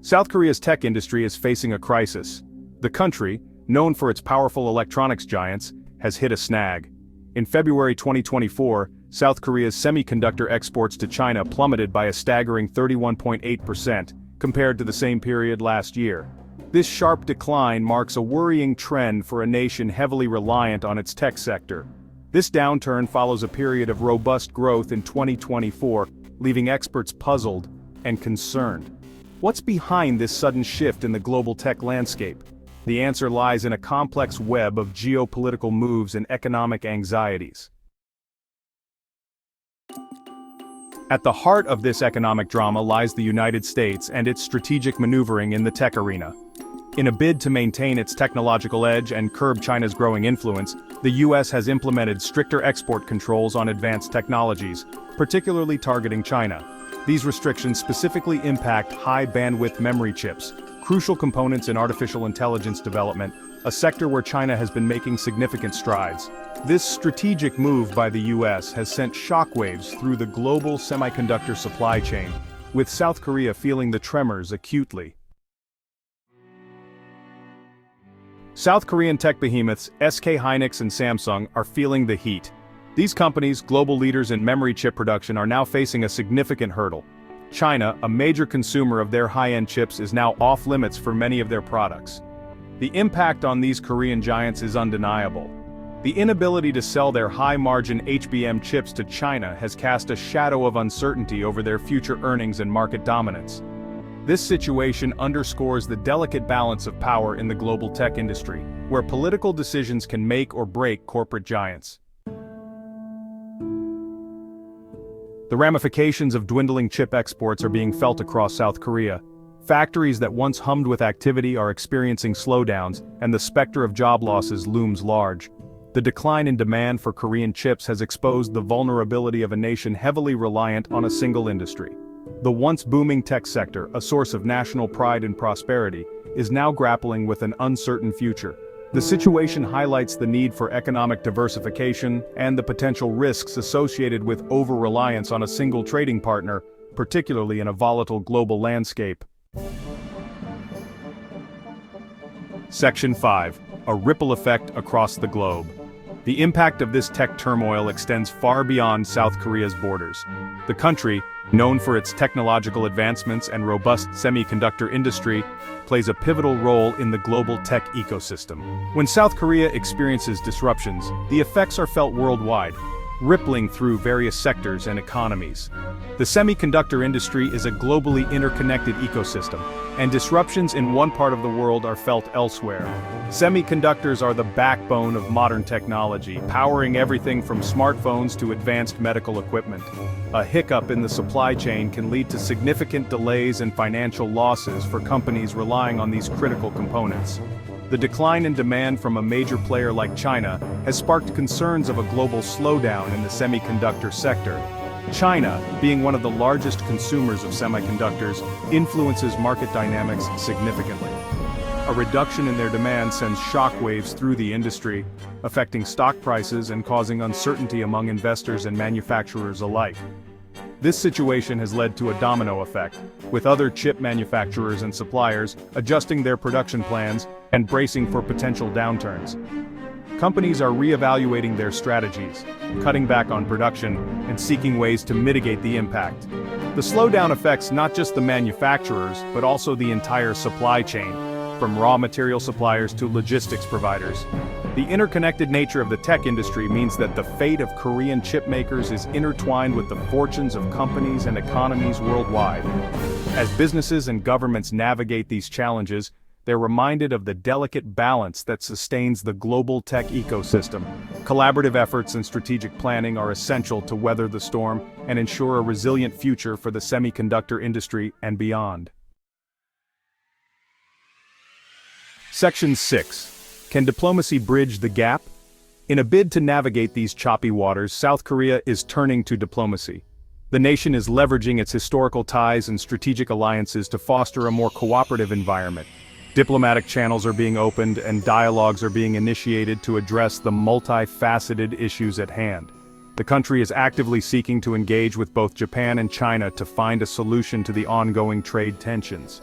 South Korea's tech industry is facing a crisis. The country, known for its powerful electronics giants, has hit a snag. In February 2024, South Korea's semiconductor exports to China plummeted by a staggering 31.8% compared to the same period last year. This sharp decline marks a worrying trend for a nation heavily reliant on its tech sector. This downturn follows a period of robust growth in 2024, leaving experts puzzled and concerned. What's behind this sudden shift in the global tech landscape? The answer lies in a complex web of geopolitical moves and economic anxieties. At the heart of this economic drama lies the United States and its strategic maneuvering in the tech arena. In a bid to maintain its technological edge and curb China's growing influence, the US has implemented stricter export controls on advanced technologies, particularly targeting China. These restrictions specifically impact high-bandwidth memory chips, crucial components in artificial intelligence development, a sector where China has been making significant strides. This strategic move by the US has sent shockwaves through the global semiconductor supply chain, with South Korea feeling the tremors acutely. South Korean tech behemoths SK Hynix and Samsung are feeling the heat. These companies, global leaders in memory chip production, are now facing a significant hurdle. China, a major consumer of their high-end chips, is now off-limits for many of their products. The impact on these Korean giants is undeniable. The inability to sell their high-margin HBM chips to China has cast a shadow of uncertainty over their future earnings and market dominance. This situation underscores the delicate balance of power in the global tech industry, where political decisions can make or break corporate giants. The ramifications of dwindling chip exports are being felt across South Korea. Factories that once hummed with activity are experiencing slowdowns, and the specter of job losses looms large. The decline in demand for Korean chips has exposed the vulnerability of a nation heavily reliant on a single industry. The once booming tech sector, a source of national pride and prosperity, is now grappling with an uncertain future. The situation highlights the need for economic diversification and the potential risks associated with over-reliance on a single trading partner, particularly in a volatile global landscape. Section 5. A ripple effect across the globe. The impact of this tech turmoil extends far beyond South Korea's borders. The country, known for its technological advancements and robust semiconductor industry, plays a pivotal role in the global tech ecosystem. When South Korea experiences disruptions, the effects are felt worldwide, rippling through various sectors and economies. The semiconductor industry is a globally interconnected ecosystem, and disruptions in one part of the world are felt elsewhere. Semiconductors are the backbone of modern technology, powering everything from smartphones to advanced medical equipment. A hiccup in the supply chain can lead to significant delays and financial losses for companies relying on these critical components. The decline in demand from a major player like China has sparked concerns of a global slowdown in the semiconductor sector. China, being one of the largest consumers of semiconductors, influences market dynamics significantly. A reduction in their demand sends shockwaves through the industry, affecting stock prices and causing uncertainty among investors and manufacturers alike. This situation has led to a domino effect, with other chip manufacturers and suppliers adjusting their production plans and bracing for potential downturns. Companies are reevaluating their strategies, cutting back on production, and seeking ways to mitigate the impact. The slowdown affects not just the manufacturers, but also the entire supply chain, from raw material suppliers to logistics providers. The interconnected nature of the tech industry means that the fate of Korean chip makers is intertwined with the fortunes of companies and economies worldwide. As businesses and governments navigate these challenges, they're reminded of the delicate balance that sustains the global tech ecosystem. Collaborative efforts and strategic planning are essential to weather the storm and ensure a resilient future for the semiconductor industry and beyond. Section 6. Can diplomacy bridge the gap? In a bid to navigate these choppy waters, South Korea is turning to diplomacy. The nation is leveraging its historical ties and strategic alliances to foster a more cooperative environment. Diplomatic channels are being opened and dialogues are being initiated to address the multifaceted issues at hand. The country is actively seeking to engage with both Japan and China to find a solution to the ongoing trade tensions.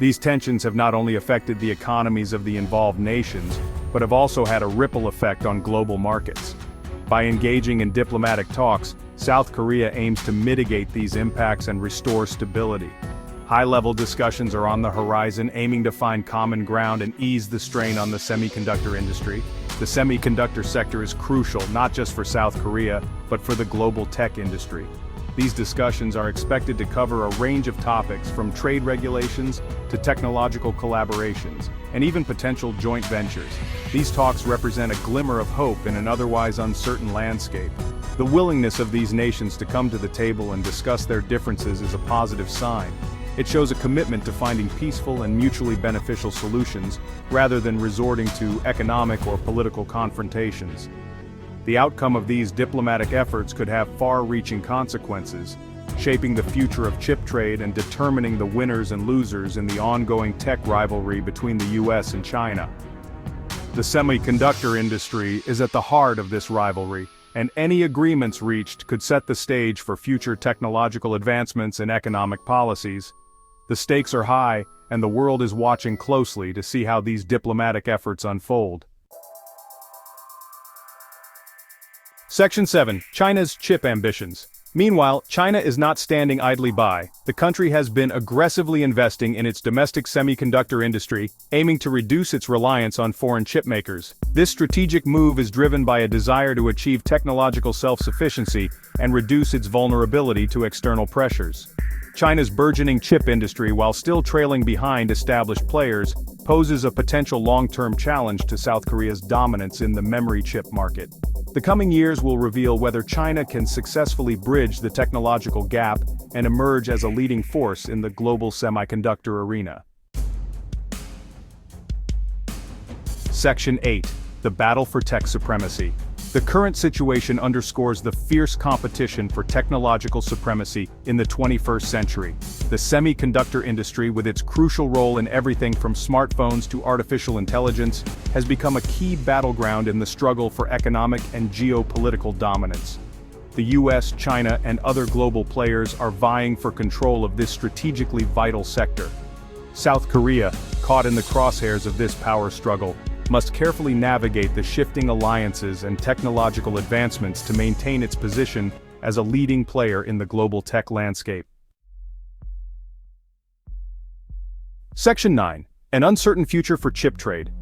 These tensions have not only affected the economies of the involved nations, but have also had a ripple effect on global markets. By engaging in diplomatic talks, South Korea aims to mitigate these impacts and restore stability. High-level discussions are on the horizon, aiming to find common ground and ease the strain on the semiconductor industry. The semiconductor sector is crucial not just for South Korea, but for the global tech industry. These discussions are expected to cover a range of topics from trade regulations to technological collaborations, and even potential joint ventures. These talks represent a glimmer of hope in an otherwise uncertain landscape. The willingness of these nations to come to the table and discuss their differences is a positive sign. It shows a commitment to finding peaceful and mutually beneficial solutions, rather than resorting to economic or political confrontations. The outcome of these diplomatic efforts could have far-reaching consequences, shaping the future of chip trade and determining the winners and losers in the ongoing tech rivalry between the US and China. The semiconductor industry is at the heart of this rivalry, and any agreements reached could set the stage for future technological advancements and economic policies. The stakes are high, and the world is watching closely to see how these diplomatic efforts unfold. Section 7. China's chip ambitions. Meanwhile, China is not standing idly by. The country has been aggressively investing in its domestic semiconductor industry, aiming to reduce its reliance on foreign chip makers. This strategic move is driven by a desire to achieve technological self-sufficiency and reduce its vulnerability to external pressures. China's burgeoning chip industry, while still trailing behind established players, poses a potential long-term challenge to South Korea's dominance in the memory chip market. The coming years will reveal whether China can successfully bridge the technological gap and emerge as a leading force in the global semiconductor arena. Section 8. The battle for tech supremacy. The current situation underscores the fierce competition for technological supremacy in the 21st century. The semiconductor industry, with its crucial role in everything from smartphones to artificial intelligence, has become a key battleground in the struggle for economic and geopolitical dominance. The US, China, and other global players are vying for control of this strategically vital sector. South Korea, caught in the crosshairs of this power struggle, must carefully navigate the shifting alliances and technological advancements to maintain its position as a leading player in the global tech landscape. Section 9. An uncertain future for chip trade.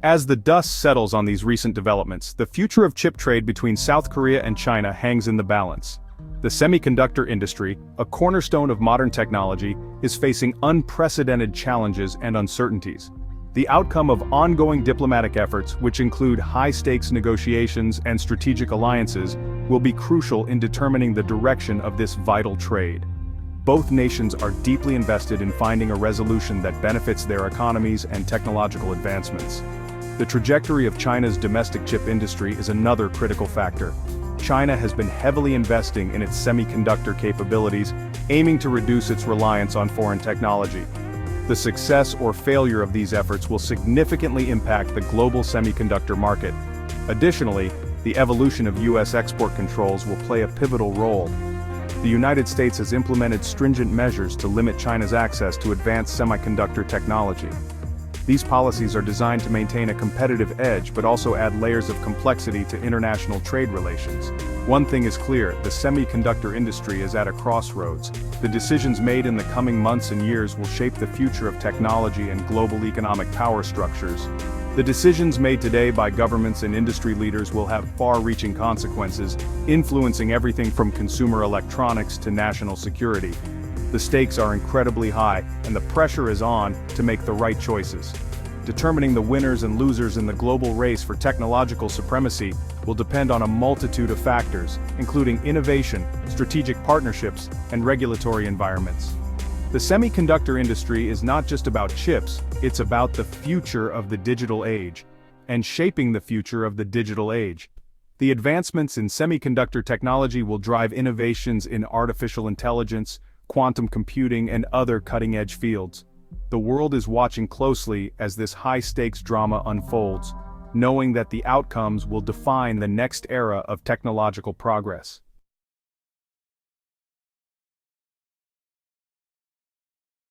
As the dust settles on these recent developments, the future of chip trade between South Korea and China hangs in the balance. The semiconductor industry, a cornerstone of modern technology, is facing unprecedented challenges and uncertainties. The outcome of ongoing diplomatic efforts, which include high-stakes negotiations and strategic alliances, will be crucial in determining the direction of this vital trade. Both nations are deeply invested in finding a resolution that benefits their economies and technological advancements. The trajectory of China's domestic chip industry is another critical factor. China has been heavily investing in its semiconductor capabilities, aiming to reduce its reliance on foreign technology. The success or failure of these efforts will significantly impact the global semiconductor market. Additionally, the evolution of US export controls will play a pivotal role. The United States has implemented stringent measures to limit China's access to advanced semiconductor technology. These policies are designed to maintain a competitive edge but also add layers of complexity to international trade relations. One thing is clear: the semiconductor industry is at a crossroads. The decisions made in the coming months and years will shape the future of technology and global economic power structures. The decisions made today by governments and industry leaders will have far-reaching consequences, influencing everything from consumer electronics to national security. The stakes are incredibly high, and the pressure is on to make the right choices. Determining the winners and losers in the global race for technological supremacy will depend on a multitude of factors, including innovation, strategic partnerships, and regulatory environments. The semiconductor industry is not just about chips, it's about the future of the digital age, and shaping the future of the digital age. The advancements in semiconductor technology will drive innovations in artificial intelligence, quantum computing, and other cutting-edge fields. The world is watching closely as this high-stakes drama unfolds, knowing that the outcomes will define the next era of technological progress.